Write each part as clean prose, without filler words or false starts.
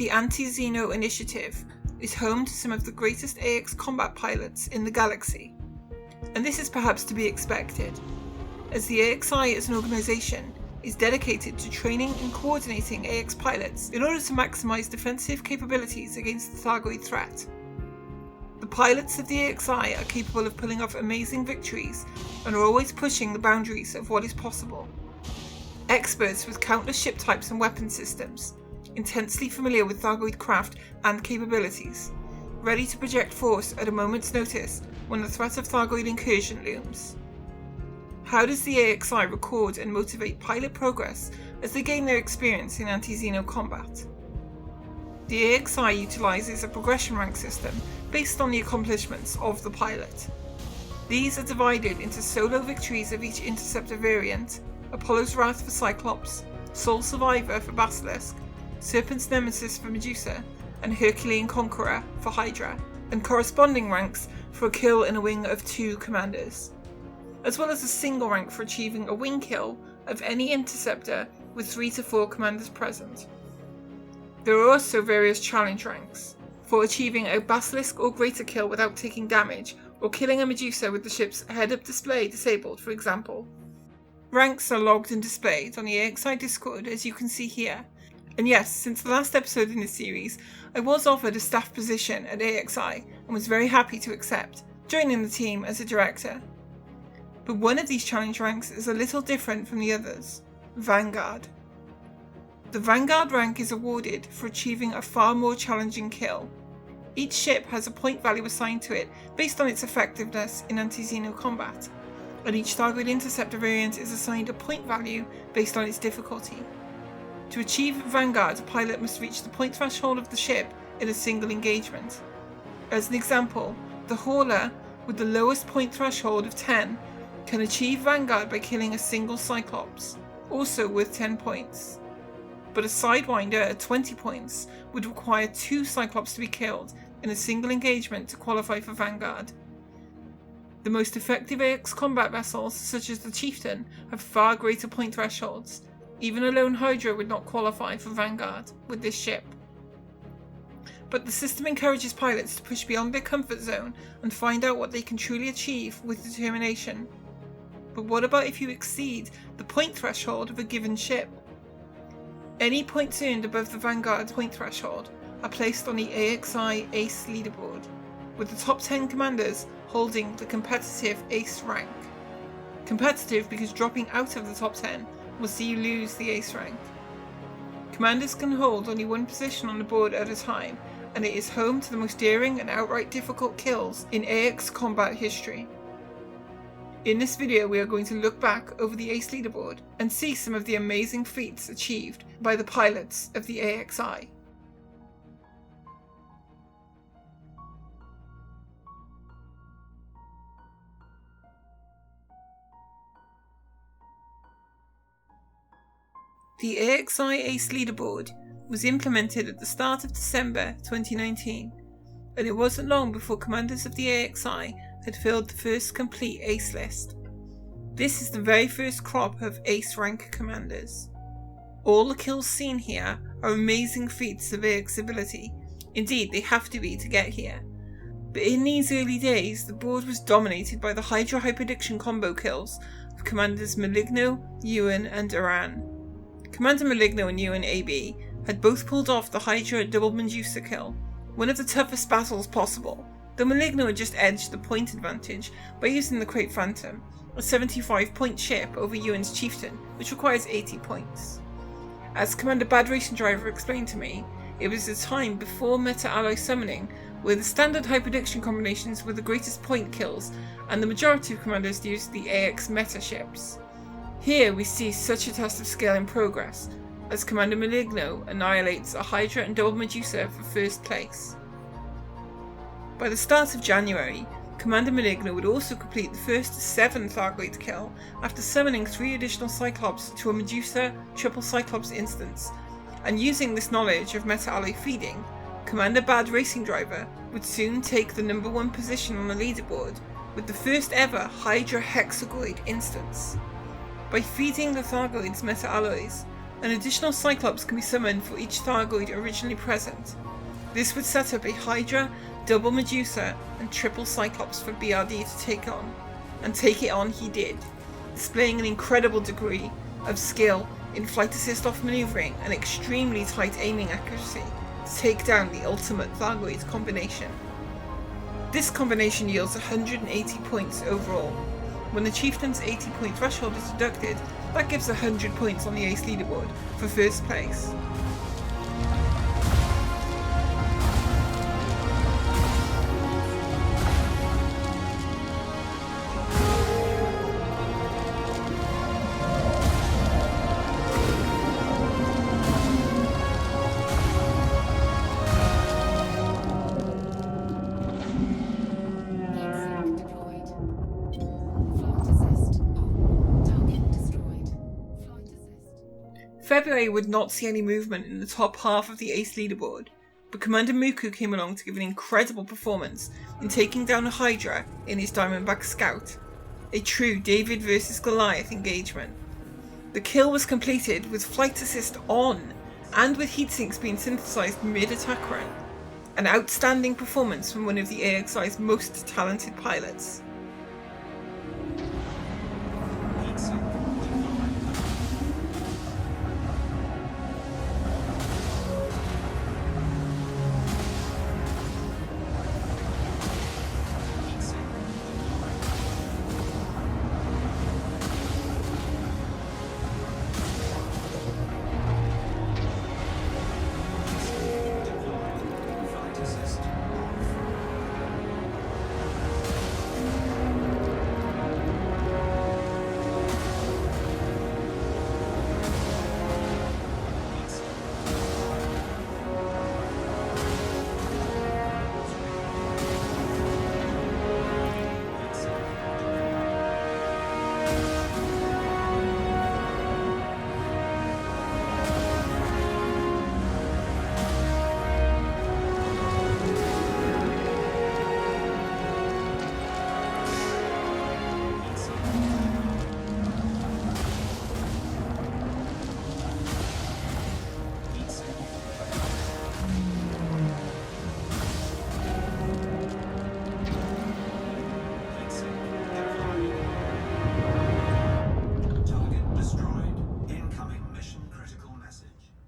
The Anti-Xeno Initiative is home to some of the greatest AX combat pilots in the galaxy, and this is perhaps to be expected, as the AXI as an organisation is dedicated to training and coordinating AX pilots in order to maximise defensive capabilities against the Thargoid threat. The pilots of the AXI are capable of pulling off amazing victories and are always pushing the boundaries of what is possible. Experts with countless ship types and weapon systems, intensely familiar with Thargoid craft and capabilities, ready to project force at a moment's notice when the threat of Thargoid incursion looms. How does the AXI record and motivate pilot progress as they gain their experience in anti-Xeno combat? The AXI utilises a progression rank system based on the accomplishments of the pilot. These are divided into solo victories of each interceptor variant, Apollo's Wrath for Cyclops, Sole Survivor for Basilisk, Serpent's Nemesis for Medusa, and Herculean Conqueror for Hydra, and corresponding ranks for a kill in a wing of 2 commanders, as well as a single rank for achieving a wing kill of any interceptor with 3 to 4 commanders present. There are also various challenge ranks, for achieving a Basilisk or greater kill without taking damage, or killing a Medusa with the ship's head-up display disabled, for example. Ranks are logged and displayed on the AXI Discord, as you can see here. And yes, since the last episode in this series, I was offered a staff position at AXI and was very happy to accept, joining the team as a director. But one of these challenge ranks is a little different from the others: Vanguard. The Vanguard rank is awarded for achieving a far more challenging kill. Each ship has a point value assigned to it based on its effectiveness in anti-Xeno combat, and each Thargoid interceptor variant is assigned a point value based on its difficulty. To achieve Vanguard, a pilot must reach the point threshold of the ship in a single engagement. As an example, the Hauler, with the lowest point threshold of 10, can achieve Vanguard by killing a single Cyclops, also worth 10 points. But a Sidewinder at 20 points would require 2 Cyclops to be killed in a single engagement to qualify for Vanguard. The most effective AX combat vessels, such as the Chieftain, have far greater point thresholds. Even a lone Hydra would not qualify for Vanguard with this ship. But the system encourages pilots to push beyond their comfort zone and find out what they can truly achieve with determination. But what about if you exceed the point threshold of a given ship? Any points earned above the Vanguard point threshold are placed on the AXI ACE Leaderboard, with the top 10 commanders holding the competitive ACE rank. Competitive because dropping out of the top 10 will see you lose the ACE rank. Commanders can hold only one position on the board at a time, and it is home to the most daring and outright difficult kills in AX combat history. In this video, we are going to look back over the ACE Leaderboard and see some of the amazing feats achieved by the pilots of the AXI. The AXI ACE Leaderboard was implemented at the start of December 2019, and it wasn't long before commanders of the AXI had filled the first complete ACE list. This is the very first crop of ACE rank commanders. All the kills seen here are amazing feats of AX ability. Indeed, they have to be to get here. But in these early days, the board was dominated by the Hydra Hyperdiction combo kills of commanders Maligno, Ewan and Aran. Commander Maligno and Ewan AB had both pulled off the Hydra double Medusa kill, one of the toughest battles possible, though Maligno had just edged the point advantage by using the Crate Phantom, a 75-point ship over Ewan's Chieftain, which requires 80 points. As Commander Bad Racing Driver explained to me, it was the time before meta-alloy summoning, where the standard hyperdiction combinations were the greatest point kills, and the majority of commanders used the AX meta ships. Here we see such a test of skill in progress, as Commander Maligno annihilates a Hydra and double Medusa for first place. By the start of January, Commander Maligno would also complete the first 7 Thargoid kill after summoning 3 additional Cyclops to a Medusa triple Cyclops instance, and using this knowledge of meta-alloy feeding, Commander Bad Racing Driver would soon take the number 1 position on the leaderboard with the first ever Hydra Hexagoid instance. By feeding the Thargoid's meta-alloys, An additional Cyclops can be summoned for each Thargoid originally present. This would set up a Hydra, double Medusa, and triple Cyclops for BRD to take on. And take it on he did, displaying an incredible degree of skill in flight assist off maneuvering and extremely tight aiming accuracy to take down the ultimate Thargoid combination. This combination yields 180 points overall. When the Chieftain's 80 point threshold is deducted, that gives 100 points on the ACE leaderboard for first place. February would not see any movement in the top half of the ACE leaderboard, but Commander Muku came along to give an incredible performance in taking down a Hydra in his Diamondback Scout, a true David vs Goliath engagement. The kill was completed with flight assist on, and with heatsinks being synthesized mid-attack run, an outstanding performance from one of the AXI's most talented pilots.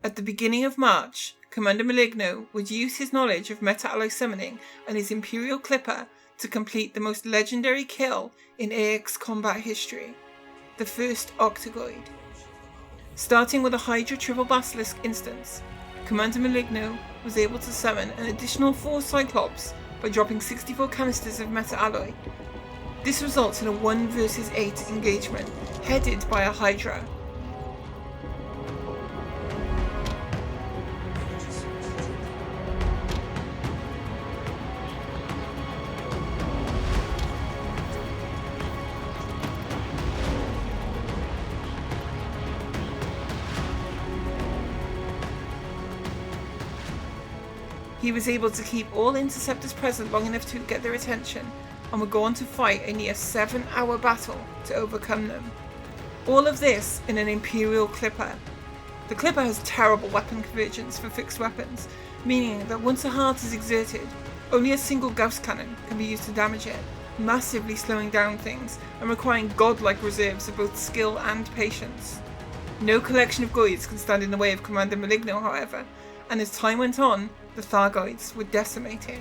At the beginning of March, Commander Maligno would use his knowledge of meta-alloy summoning and his Imperial Clipper to complete the most legendary kill in AX combat history, the first Octagoid. Starting with a Hydra Triple Basilisk instance, Commander Maligno was able to summon an additional 4 Cyclops by dropping 64 canisters of meta-alloy. This results in a 1 vs 8 engagement, headed by a Hydra. He was able to keep all interceptors present long enough to get their attention, and would go on to fight a near 7-hour battle to overcome them. All of this in an Imperial Clipper. The Clipper has terrible weapon convergence for fixed weapons, meaning that once a heart is exerted, only a single Gauss cannon can be used to damage it, massively slowing down things and requiring godlike reserves of both skill and patience. No collection of Goids can stand in the way of Commander Maligno, however, and as time went on, the Thargoids were decimated.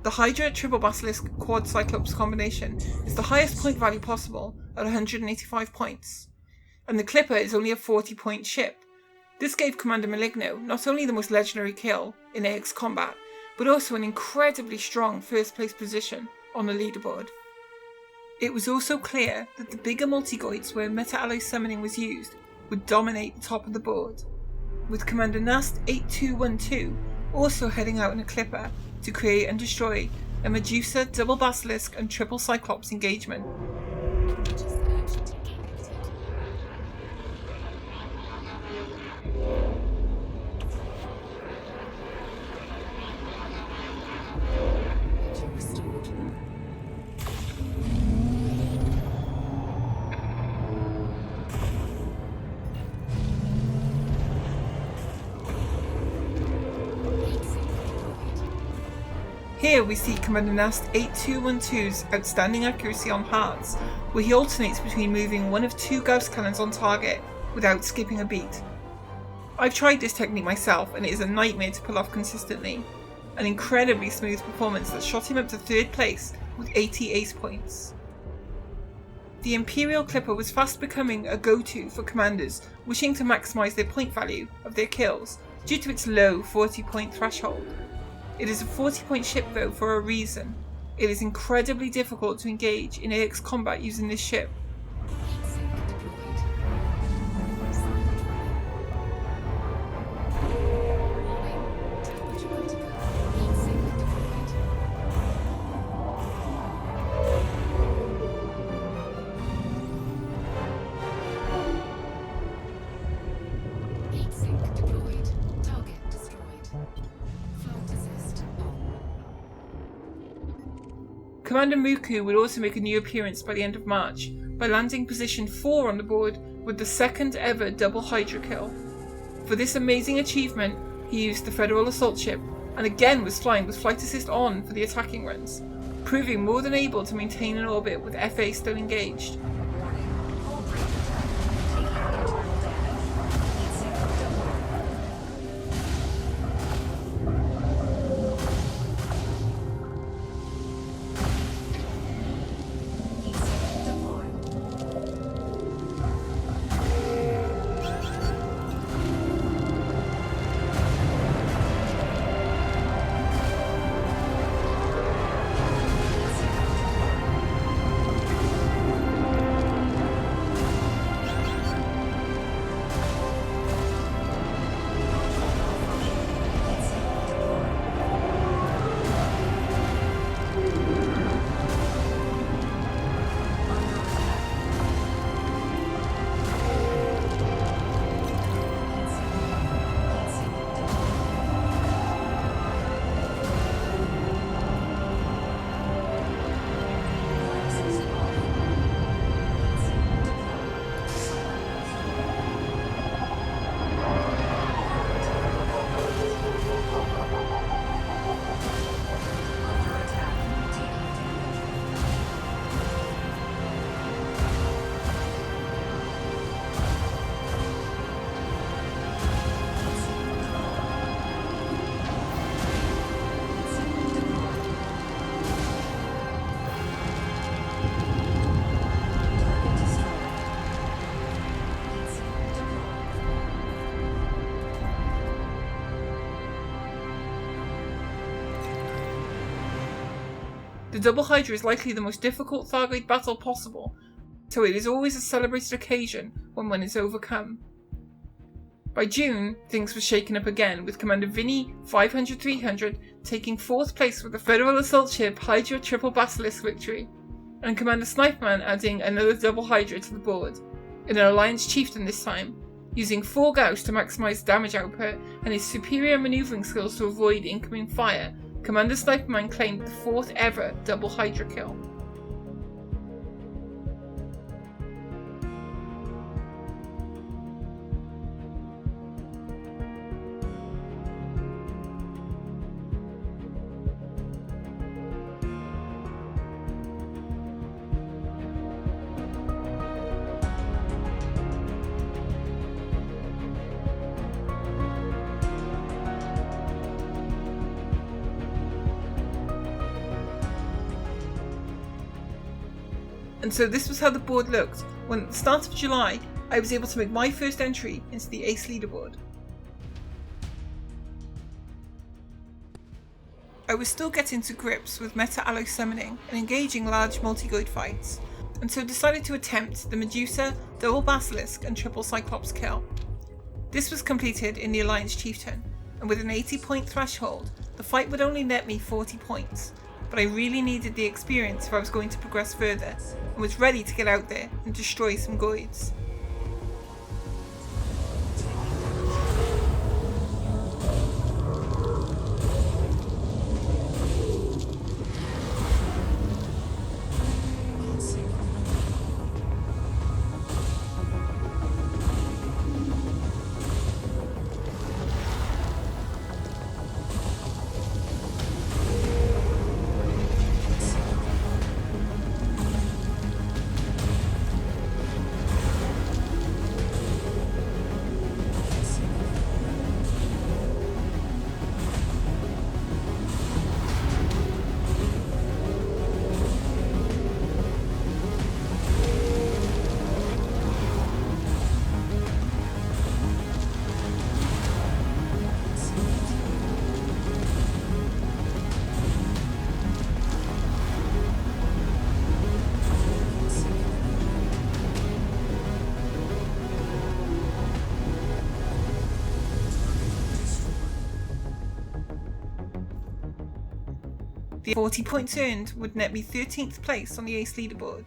The Hydra Triple Basilisk Quad Cyclops combination is the highest point value possible at 185 points, and the Clipper is only a 40-point ship. This gave Commander Maligno not only the most legendary kill in AX combat, but also an incredibly strong first place position on the leaderboard. It was also clear that the bigger multigoids where meta-alloy summoning was used would dominate the top of the board, with Commander Nast 8212 also heading out in a Clipper to create and destroy a Medusa double Basilisk and triple Cyclops engagement. Here we see Commander Nast 8212's outstanding accuracy on hearts, where he alternates between moving one of two Gauss cannons on target without skipping a beat. I've tried this technique myself and it is a nightmare to pull off consistently. An incredibly smooth performance that shot him up to 3rd place with 80 ace points. The Imperial Clipper was fast becoming a go-to for commanders wishing to maximise their point value of their kills due to its low 40-point threshold. It is a 40-point ship though for a reason. It is incredibly difficult to engage in AX combat using this ship. Commander Muku would also make a new appearance by the end of March by landing position 4 on the board with the 2nd ever double Hydra kill. For this amazing achievement, he used the Federal assault ship and again was flying with flight assist on for the attacking runs, proving more than able to maintain an orbit with FA still engaged. The double Hydra is likely the most difficult Thargoid battle possible, so it is always a celebrated occasion when one is overcome. By June, things were shaken up again, with Commander Vinny 500-300 taking 4th place with the Federal assault ship Hydra Triple Basilisk victory, and Commander Sniperman adding another double Hydra to the board, in an Alliance Chieftain this time, using 4 Gauss to maximise damage output and his superior manoeuvring skills to avoid incoming fire. Commander Sniperman claimed the 4th ever double Hydra kill. And so this was how the board looked when at the start of July I was able to make my first entry into the ACE Leaderboard. I was still getting to grips with meta-alloy summoning and engaging large multi-goid fights, and so decided to attempt the Medusa, double Basilisk and triple Cyclops kill. This was completed in the Alliance Chieftain, and with an 80 point threshold, the fight would only net me 40 points, but I really needed the experience if I was going to progress further, and was ready to get out there and destroy some goids. The 40 points earned would net me 13th place on the ACE Leaderboard,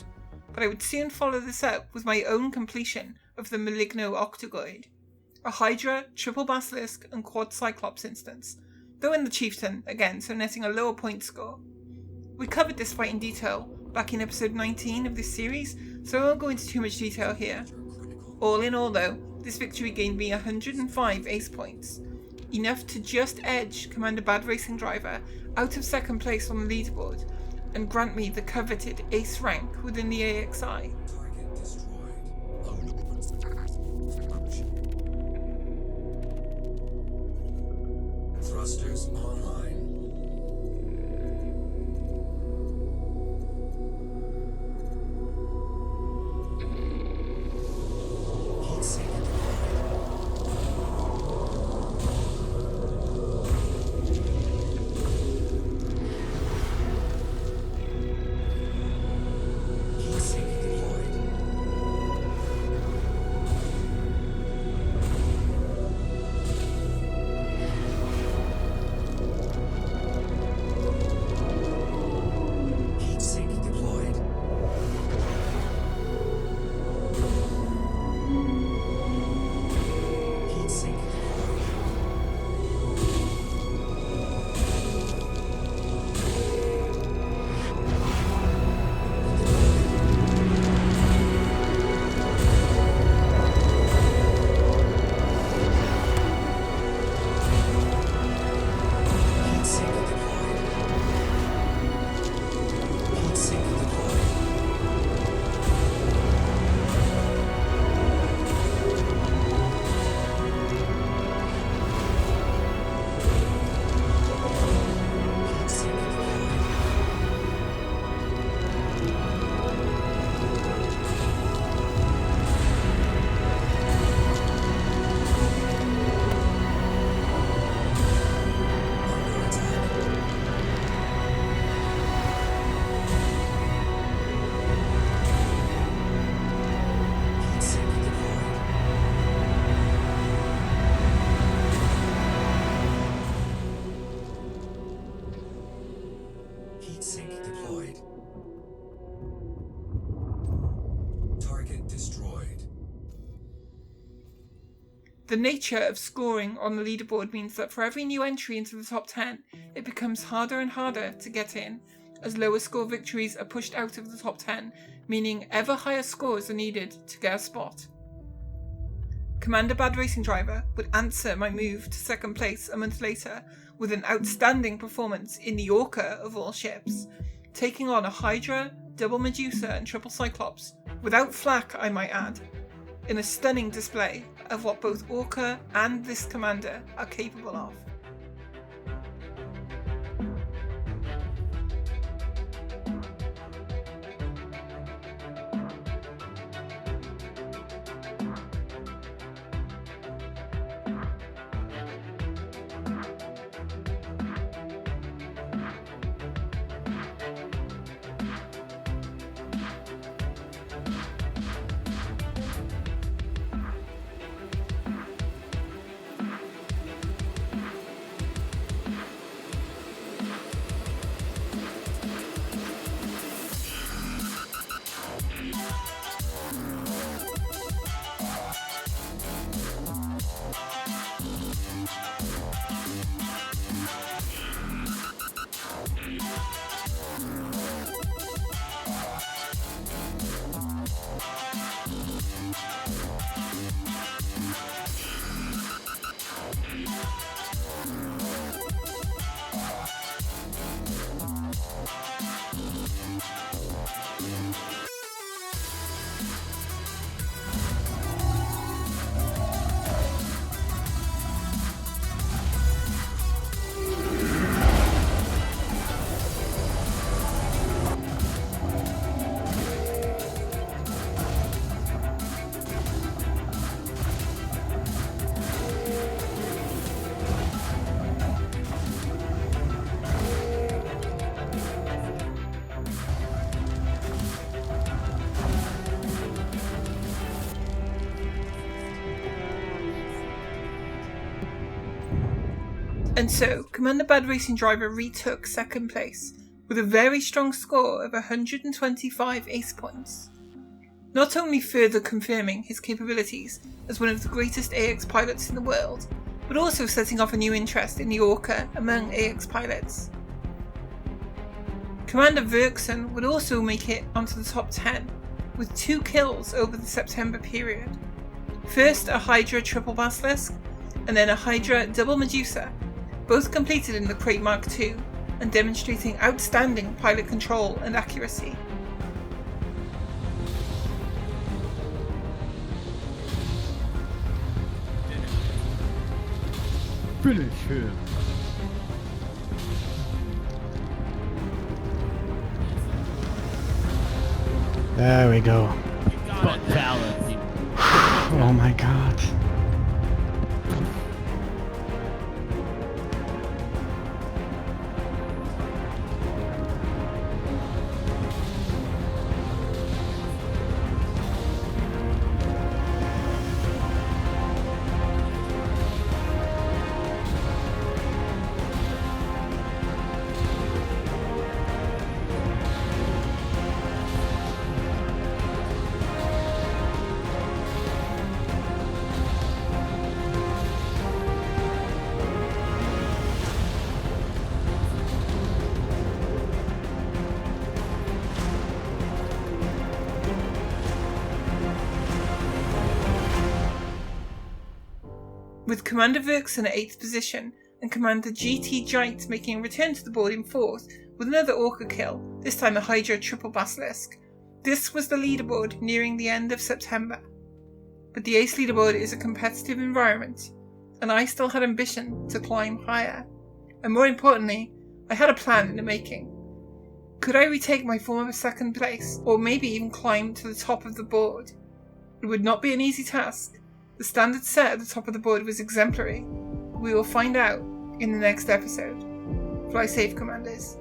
but I would soon follow this up with my own completion of the Maligno Octagoid, a Hydra, triple Basilisk and quad Cyclops instance, though in the Chieftain again, so netting a lower point score. We covered this fight in detail back in episode 19 of this series, so I won't go into too much detail here. All in all though, this victory gained me 105 ACE points, enough to just edge Commander Bad Racing Driver out of second place on the leaderboard and grant me the coveted ACE rank within the AXI. Target destroyed. Thrusters online. Heat sink deployed. Target destroyed. The nature of scoring on the leaderboard means that for every new entry into the top 10, it becomes harder and harder to get in, as lower score victories are pushed out of the top 10, meaning ever higher scores are needed to get a spot. Commander Bad Racing Driver would answer my move to second place a month later with an outstanding performance in the Orca of all ships, taking on a Hydra, double Medusa and triple Cyclops, without flak I might add, in a stunning display of what both Orca and this commander are capable of. And so, Commander Bad Racing Driver retook second place with a very strong score of 125 ACE points, not only further confirming his capabilities as one of the greatest AX pilots in the world, but also setting off a new interest in the Orca among AX pilots. Commander Verkson would also make it onto the top 10, with 2 kills over the September period. First a Hydra triple basilisk, and then a Hydra double Medusa, both completed in the Crate Mark II and demonstrating outstanding pilot control and accuracy. Finish him. There we go. Fatality. Oh my god. With Commander Verkson at 8th position and Commander GT Giant making a return to the board in 4th with another Orca kill, this time a Hydra triple basilisk. This was the leaderboard nearing the end of September. But the ACE leaderboard is a competitive environment, and I still had ambition to climb higher. And more importantly, I had a plan in the making. Could I retake my former 2nd place, or maybe even climb to the top of the board? It would not be an easy task. The standard set at the top of the board was exemplary. We will find out in the next episode. Fly safe, Commanders.